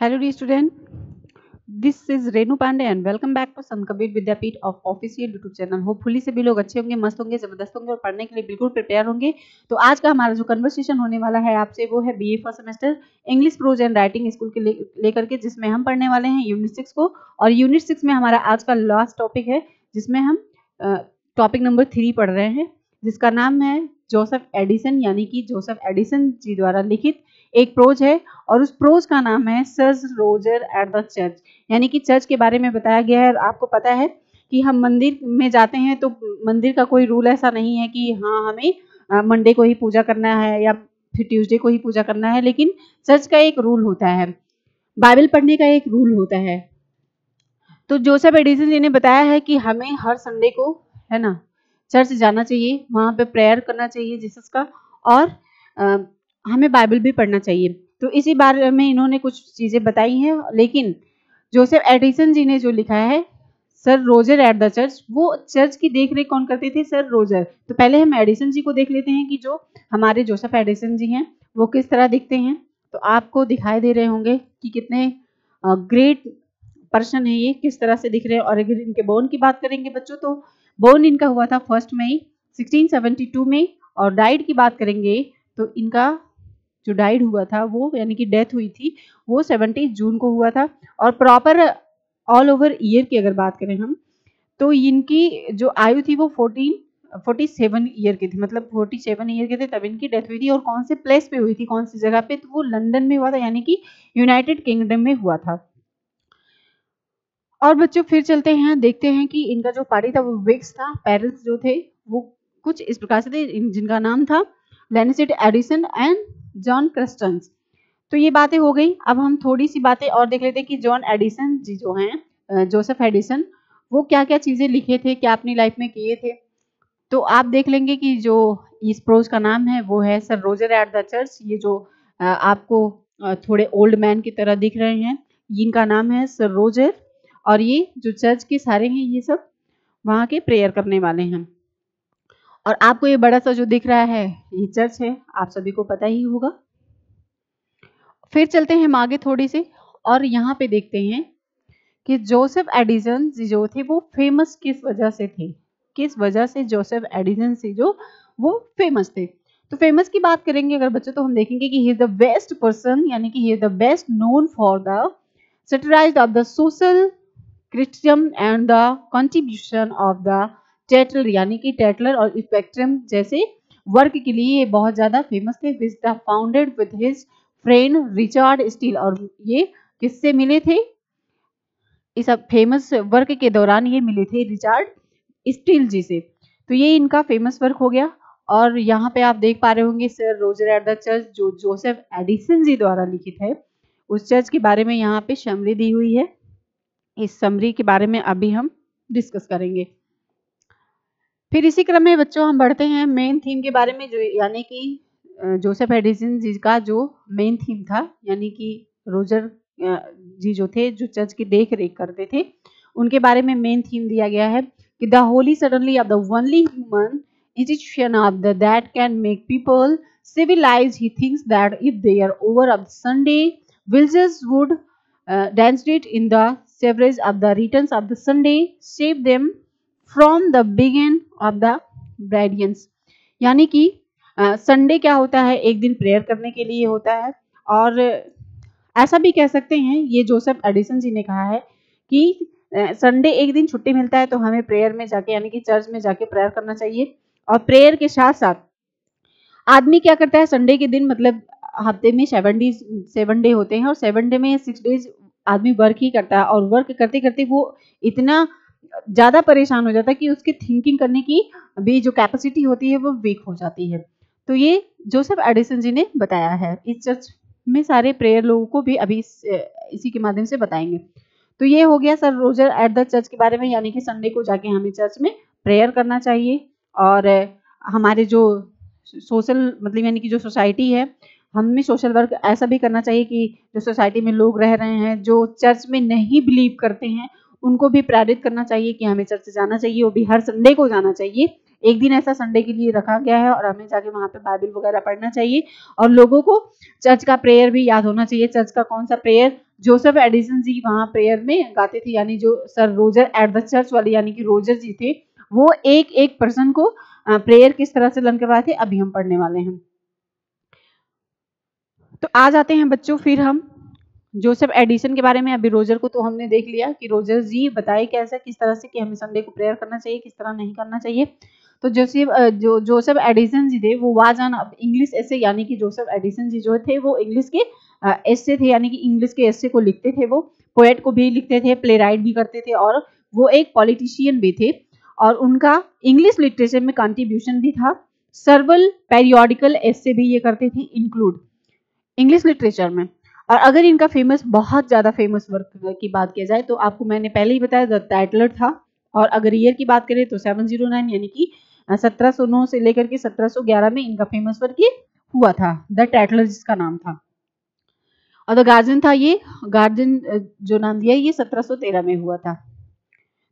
Hello, dear student. This is Renu Pandey and welcome back to Sant Kabir Vidyapith of official YouTube channel. Hopefully सभी लोग अच्छे होंगे, मस्त होंगे, जबरदस्त होंगे और पढ़ने के लिए बिल्कुल प्रिपेयर होंगे। तो आज का हमारा जो कन्वर्सेशन होने वाला है आपसे वो है BA first semester English pros and writing school के लेकर के, जिसमें हम पढ़ने वाले हैं यूनिट 6 को। और यूनिट 6 में हमारा आज का लास्ट टॉपिक है, जिसमें हम टॉपिक नंबर 3 पढ़ रहे हैं, जिसका नाम है जोसेफ एडिसन, यानी कि जोसेफ एडिसन जी द्वारा लिखित एक प्रोज है। और उस प्रोज का नाम है sir Roger at the church, यानी कि चर्च के बारे में बताया गया है। और आपको पता है कि हम मंदिर में जाते हैं तो मंदिर का कोई रूल ऐसा नहीं है कि हाँ हमें मंडे को ही पूजा करना है या फिर ट्यूसडे को ही पूजा करना है, लेकिन चर्च का एक रूल होता है, बाइबल पढ़ने का एक रूल होता है। तो जोसेफ एडिसन जी ने बताया है कि हमें हर संडे को, है ना, चर्च जाना चाहिए, वहाँ पे प्रेयर करना चाहिए जीसस का, और हमें बाइबल भी पढ़ना चाहिए। तो इसी बारे में इन्होंने कुछ चीज़ें बताई हैं। लेकिन जोसेफ एडिसन जी ने जो लिखा है sir Roger at the church, वो चर्च की देख रेख कौन करते थे? Sir Roger. तो पहले हम एडिसन जी को देख लेते हैं कि जो हमारे जोसेफ एडिसन जी हैं वो किस तरह दिखते हैं। तो आपको दिखाई दे रहे होंगे कि कितने ग्रेट पर्सन है ये, किस तरह से दिख रहे हैं। और अगर इनके बोर्न की बात करेंगे बच्चों, तो बोर्न इनका हुआ था 1 मई 1672 में, और डाइड की बात करेंगे तो इनका जो डाइड हुआ था वो, यानी कि डेथ हुई थी, वो 17 जून को हुआ था। और प्रॉपर ऑल ओवर ईयर की अगर बात करें हम, तो इनकी जो आयु थी वो 47 ईयर की थी, मतलब 47 ईयर के थे तब इनकी डेथ हुई थी। और कौन से प्लेस पे हुई थी, कौन सी जगह पे? तो वो लंदन में हुआ था, यानी कि यूनाइटेड किंगडम में हुआ था। और बच्चों फिर चलते हैं, देखते हैं कि इनका जो पार्टी था वो विग्स था। पेरेंट्स जो थे वो कुछ इस प्रकार से थे, जिनका नाम था लेनिसिड एडिसन एंड जॉन क्रस्टन्स। तो ये बातें हो गई। अब हम थोड़ी सी बातें और देख लेते हैं कि जॉन एडिसन जी जो हैं, जोसेफ एडिसन, वो क्या क्या चीज़ें लिखे थे, क्या अपनी लाइफ में किए थे। तो आप देख लेंगे कि जो इस प्रोज का नाम है वो है sir Roger at the church. ये जो आपको थोड़े ओल्ड मैन की तरह दिख रहे हैं, इनका नाम है सर रोजर। और ये जो चर्च के सारे हैं ये सब वहाँ के प्रेयर करने वाले हैं। और आपको ये बड़ा सा जो दिख रहा है ये चर्च है, आप सभी को पता ही होगा। फिर चलते हैं हम आगे थोड़ी सी, और यहाँ पे देखते हैं कि जोसेफ एडिसन जो थे वो फेमस किस वजह से थे, किस वजह से जोसेफ एडिसन से जो वो फेमस थे। तो फेमस की बात करेंगे अगर बच्चों, तो हम देखेंगे कि he is the best person, यानी कि he is the best known for the satirise of the social criticism and the contribution of the Tatler, यानी कि टेटलर और स्पेक्ट्रम जैसे वर्क के लिए ये बहुत ज्यादा फेमस थे। Which the founded with his friend Richard Steele, और ये किससे मिले थे? इस फेमस वर्क के दौरान ये मिले थे रिचर्ड स्टील जी से। तो ये इनका फेमस वर्क हो गया। और यहाँ पे आप देख पा रहे होंगे sir Roger at the church, जो जोसेफ एडिसन जी द्वारा लिखित है, उस चर्च के बारे में यहाँ पे समरी दी हुई है। इस समरी के बारे में अभी हम डिस्कस करेंगे। फिर इसी क्रम में बच्चों हम बढ़ते हैं मेन थीम के बारे में, जो यानी कि जोसेफ एडिसन जी का जो मेन थीम था, यानी कि रोजर जी जो थे, जो चर्च की देख रेख करते थे, उनके बारे में मेन थीम दिया गया है कि the Holi suddenly of the only human institution of the that can make people civilized. He thinks that if they are over of Sunday, villagers would demonstrate in the severage of the returns of the Sunday, save them from the begin of the ब्राइडियंस। यानी कि Sunday क्या होता है? एक दिन prayer करने के लिए होता है। और ऐसा भी कह सकते हैं, ये जोसेफ एडिसन जी ने कहा है कि संडे एक दिन छुट्टी मिलता है तो हमें प्रेयर में जाके, यानी कि चर्च में जाके प्रेयर करना चाहिए। और प्रेयर के साथ साथ आदमी क्या करता है संडे के दिन, मतलब हफ्ते में 7 डे होते हैं, और 7 डे में 6 डेज आदमी वर्क ही करता है। और वर्क करते करते वो इतना ज़्यादा परेशान हो जाता है कि उसकी थिंकिंग करने की भी जो कैपेसिटी होती है वो वीक हो जाती है। तो ये जोसेफ एडिसन जी ने बताया है। इस चर्च में सारे प्रेयर लोगों को भी अभी इसी के माध्यम से बताएंगे। तो ये हो गया sir Roger at the church के बारे में, यानी कि संडे को जाके हमें चर्च में प्रेयर करना चाहिए। और हमारे जो सोशल, मतलब यानी कि जो सोसाइटी है, हमें सोशल वर्क ऐसा भी करना चाहिए कि जो सोसाइटी में लोग रह रहे हैं जो चर्च में नहीं बिलीव करते हैं, उनको भी प्रेरित करना चाहिए कि हमें चर्च जाना चाहिए, वो भी हर संडे को जाना चाहिए। एक दिन ऐसा संडे के लिए रखा गया है और हमें जाके वहां पे बाइबल वगैरह पढ़ना चाहिए और लोगों को चर्च का प्रेयर भी याद होना चाहिए। चर्च का कौन सा प्रेयर? जोसेफ एडिसन जी वहां प्रेयर में गाते थे, यानी जो sir Roger at the church वाले यानी कि रोजर जी थे, वो एक एक पर्सन को प्रेयर किस तरह से लर्न करवाए थे, अभी हम पढ़ने वाले हैं। तो आ जाते हैं बच्चों फिर हम जोसेफ एडिसन के बारे में। अभी रोजर को तो हमने देख लिया कि रोजर जी बताए कैसे किस तरह से कि हमें संडे को प्रेयर करना चाहिए, किस तरह नहीं करना चाहिए। तो जोसेफ एडिसन जी थे वो वाज एन इंग्लिश एसे, यानी कि जोसेफ एडिसन जी जो थे वो इंग्लिश के एसे थे, यानी कि इंग्लिश के एसे को लिखते थे। वो पोएट को भी लिखते थे, प्ले राइट भी करते थे और वो एक पॉलिटिशियन भी थे और उनका इंग्लिश लिटरेचर में कंट्रीब्यूशन भी था। सर्वल पेरियोडिकल एसे भी ये करते थे इंक्लूड इंग्लिश लिटरेचर में। और अगर इनका फेमस बहुत ज्यादा फेमस वर्क की बात किया जाए तो आपको मैंने पहले ही बताया द टैटलर था, और अगर ईयर की बात करें तो 709 यानी कि 1709 से लेकर के 1711 में इनका फेमस वर्क ये हुआ था, द टैटलर जिसका नाम था। और द गार्जियन था, ये गार्जियन जो नाम दिया ये 1713 में हुआ था।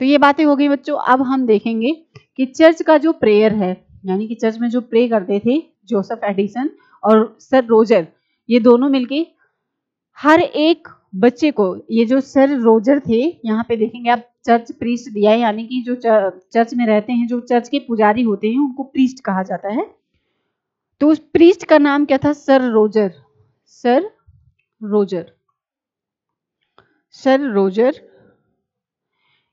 तो ये बातें हो गई बच्चों। अब हम देखेंगे कि चर्च का जो प्रेयर है, यानी कि चर्च में जो प्रे करते थे जोसेफ एडिसन और सर रोजर, ये दोनों मिलके हर एक बच्चे को, ये जो सर रोजर थे यहाँ पे देखेंगे आप चर्च प्रीस्ट दिया है, यानी कि जो चर्च में रहते हैं, जो चर्च के पुजारी होते हैं उनको प्रीस्ट कहा जाता है। तो उस प्रीस्ट का नाम क्या था? Sir Roger. Sir Roger, sir Roger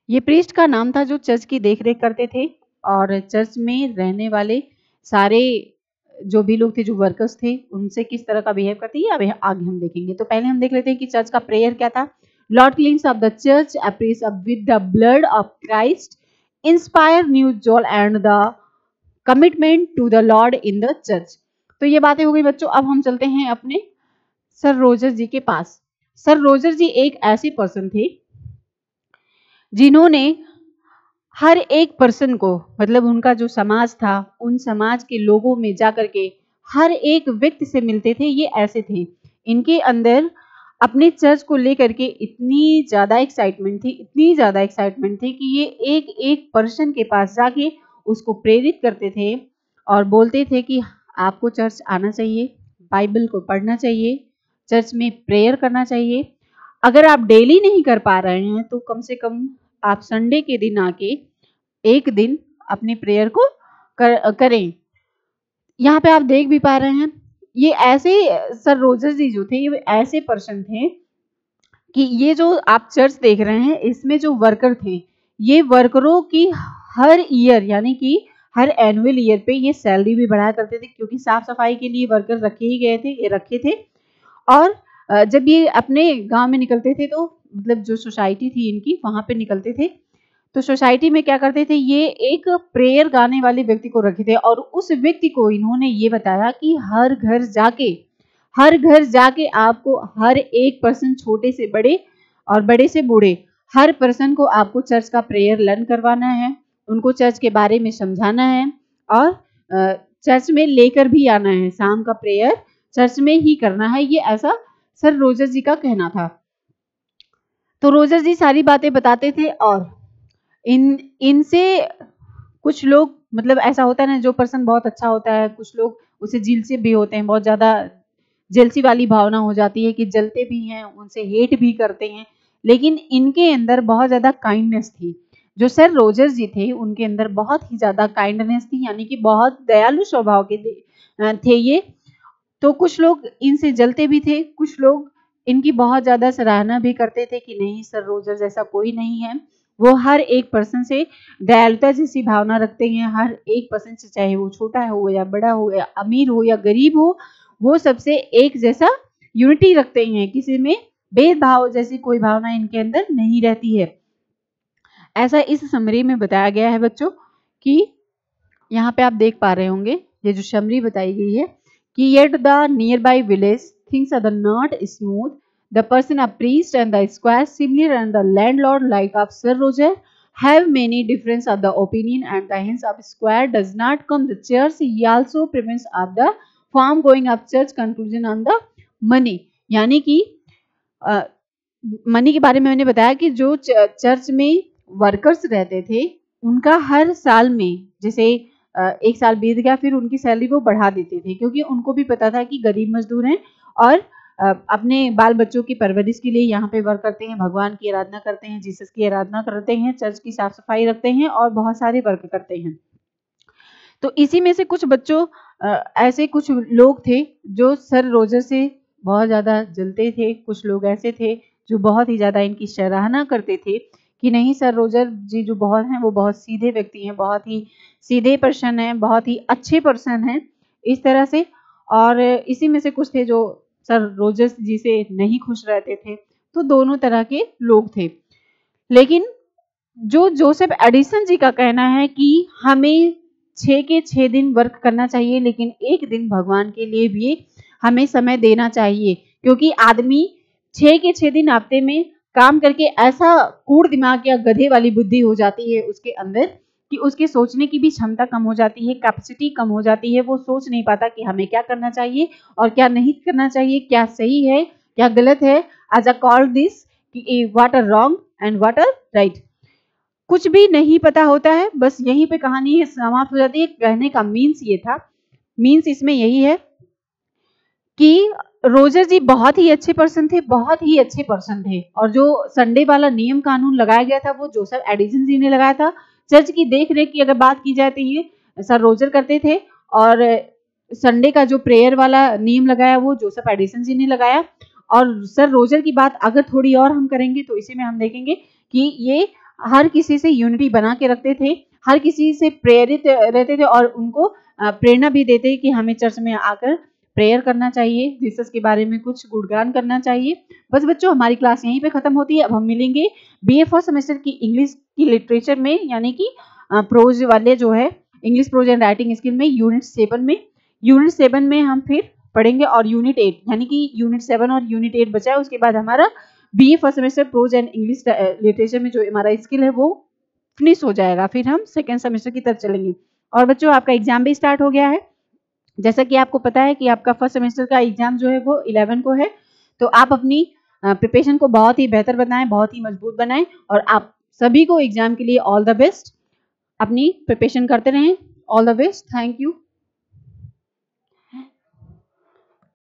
ये प्रीस्ट का नाम था जो चर्च की देखरेख करते थे और चर्च में रहने वाले सारे जो भी लोग थे, जो वर्कर्स थे, उनसे किस तरह का बिहेव करते हैं अभी आगे हम देखेंगे। तो पहले हम देख लेते हैं कि चर्च का प्रेयर क्या था। Lord cleanse of the church oppress up with the blood of Christ, inspire new zeal and the commitment to the lord in the church. तो ये बातें हो गई बच्चों। अब हम चलते हैं अपने सर रोजर जी के पास। सर रोजर जी एक ऐसे पर्सन थे जिन्होंने हर एक पर्सन को, मतलब उनका जो समाज था, उन समाज के लोगों में जाकर के हर एक व्यक्ति से मिलते थे। ये ऐसे थे, इनके अंदर अपने चर्च को लेकर के इतनी ज्यादा एक्साइटमेंट थी, इतनी ज्यादा एक्साइटमेंट थी कि ये एक एक पर्सन के पास जाके उसको प्रेरित करते थे और बोलते थे कि आपको चर्च आना चाहिए, बाइबल को पढ़ना चाहिए, चर्च में प्रेयर करना चाहिए। अगर आप डेली नहीं कर पा रहे हैं तो कम से कम आप संडे के दिन आके एक दिन अपने प्रेयर को करें। यहाँ पे आप देख भी पा रहे हैं, ये ऐसे सर रोजर जी जो थे ये ऐसे पर्सन थे कि ये जो आप चर्च देख रहे हैं इसमें जो वर्कर थे, ये वर्करों की हर ईयर यानी कि हर एनुअल ईयर पे ये सैलरी भी बढ़ाया करते थे, क्योंकि साफ सफाई के लिए वर्कर रखे ही गए थे, ये रखे थे। और जब ये अपने गांव में निकलते थे तो मतलब जो सोसाइटी थी इनकी वहां पे निकलते थे तो सोसाइटी में क्या करते थे, ये एक प्रेयर गाने वाले व्यक्ति को रखे थे और उस व्यक्ति को इन्होंने ये बताया कि हर घर जाके आपको हर एक पर्सन, छोटे से बड़े और बड़े से बूढ़े, हर पर्सन को आपको चर्च का प्रेयर लर्न करवाना है, उनको चर्च के बारे में समझाना है और चर्च में लेकर भी आना है। शाम का प्रेयर चर्च में ही करना है, ये ऐसा सर रोजर जी का कहना था। तो रोजर जी सारी बातें बताते थे और इनसे कुछ लोग, मतलब ऐसा होता है ना, जो पर्सन बहुत अच्छा होता है कुछ लोग उसे जेलसी भी होते हैं, बहुत ज्यादा जेलसी वाली भावना हो जाती है कि जलते भी हैं, उनसे हेट भी करते हैं। लेकिन इनके अंदर बहुत ज्यादा काइंडनेस थी। जो सर रोजर जी थे उनके अंदर बहुत ही ज्यादा काइंडनेस थी, यानी कि बहुत दयालु स्वभाव के थे ये। तो कुछ लोग इनसे जलते भी थे, कुछ लोग इनकी बहुत ज्यादा सराहना भी करते थे कि नहीं, सर रोजर जैसा कोई नहीं है, वो हर एक पर्सन से दयालुता जैसी भावना रखते हैं। हर एक पर्सन से, चाहे वो छोटा हो या बड़ा हो या अमीर हो या गरीब हो, वो सबसे एक जैसा यूनिटी रखते हैं, किसी में भेदभाव जैसी कोई भावना इनके अंदर नहीं रहती है। ऐसा इस समरी में बताया गया है बच्चों कि यहाँ पे आप देख पा रहे होंगे, ये जो समरी बताई गई है कि yet the nearby village things are not smooth. The person a priest and the squire similar and the landlord like of Sir Roger have many difference of the opinion and the hence of squire does not come the church. He also prevents of the farm going of church conclusion on the money. यानी कि money के बारे में मैंने बताया कि जो church में वर्कर्स रहते थे उनका हर साल में, जैसे एक साल बीत गया, फिर उनकी सैलरी वो बढ़ा देते थे, क्योंकि उनको भी पता था कि गरीब मजदूर हैं और अपने बाल बच्चों की परवरिश के लिए यहाँ पे वर्क करते हैं, भगवान की आराधना करते हैं, जीसस की आराधना करते हैं, चर्च की साफ सफाई रखते हैं और बहुत सारे वर्क करते हैं। तो इसी में से कुछ बच्चों ऐसे कुछ लोग थे जो सर रोजर से बहुत ज़्यादा जलते थे। कुछ लोग ऐसे थे जो बहुत ही ज़्यादा इनकी सराहना करते थे कि नहीं, सर रोजर जी जो बहुत हैं वो बहुत सीधे व्यक्ति हैं, बहुत ही सीधे पर्सन हैं, बहुत ही अच्छे पर्सन हैं, इस तरह से। और इसी में से कुछ थे जो सर रोजर जी से नहीं खुश रहते थे। तो दोनों तरह के लोग थे। लेकिन जो जोसेफ एडिसन जी का कहना है कि हमें 6 के 6 दिन वर्क करना चाहिए, लेकिन एक दिन भगवान के लिए भी हमें समय देना चाहिए, क्योंकि आदमी 6 के 6 दिन हफ्ते में काम करके ऐसा कूड़ दिमाग या गधे वाली बुद्धि हो जाती है उसके अंदर कि उसके सोचने की भी क्षमता कम हो जाती है, कैपेसिटी कम हो जाती है। वो सोच नहीं पाता कि हमें क्या करना चाहिए और क्या नहीं करना चाहिए, क्या सही है क्या गलत है। As a call this what are wrong and what are right, कुछ भी नहीं पता होता है। बस यहीं पे कहानी समाप्त हो जाती है। कहने का मीन्स ये था, मीन्स इसमें यही है कि रोजर जी बहुत ही अच्छे पर्सन थे, बहुत ही अच्छे पर्सन थे। और जो संडे वाला नियम कानून लगाया गया था वो जोसेफ एडिसन जी ने लगाया था। चर्च की देख रेख की अगर बात की जाए तो ये सर रोजर करते थे, और संडे का जो प्रेयर वाला नियम लगाया वो जोसेफ एडिसन जी ने लगाया। और सर रोजर की बात अगर थोड़ी और हम करेंगे तो इसी में हम देखेंगे कि ये हर किसी से यूनिटी बना के रखते थे, हर किसी से प्रेरित रहते थे और उनको प्रेरणा भी देते कि हमें चर्च में आकर प्रेयर करना चाहिए, जीसस के बारे में कुछ गुणगान करना चाहिए। बस बच्चों, हमारी क्लास यहीं पे खत्म होती है। अब हम मिलेंगे बीए फर्स्ट सेमेस्टर की इंग्लिश की लिटरेचर में, यानी कि प्रोज वाले जो है English pros and writing skill में, यूनिट 7 में। यूनिट 7 में हम फिर पढ़ेंगे और यूनिट 8, यानी कि यूनिट 7 और यूनिट 8 बचा है। उसके बाद हमारा BA first semester pros and English literature में जो हमारा स्किल है वो फिनिश हो जाएगा। फिर हम सेकेंड सेमेस्टर की तरफ चलेंगे। और बच्चों, आपका एग्जाम भी स्टार्ट हो गया है। जैसा कि आपको पता है कि आपका फर्स्ट सेमेस्टर का एग्जाम जो है वो 11 को है। तो आप अपनी प्रिपरेशन को बहुत ही बेहतर बनाएं, बहुत ही मजबूत बनाएं, और आप सभी को एग्जाम के लिए ऑल द बेस्ट। अपनी प्रिपरेशन करते रहें। All the best. Thank you.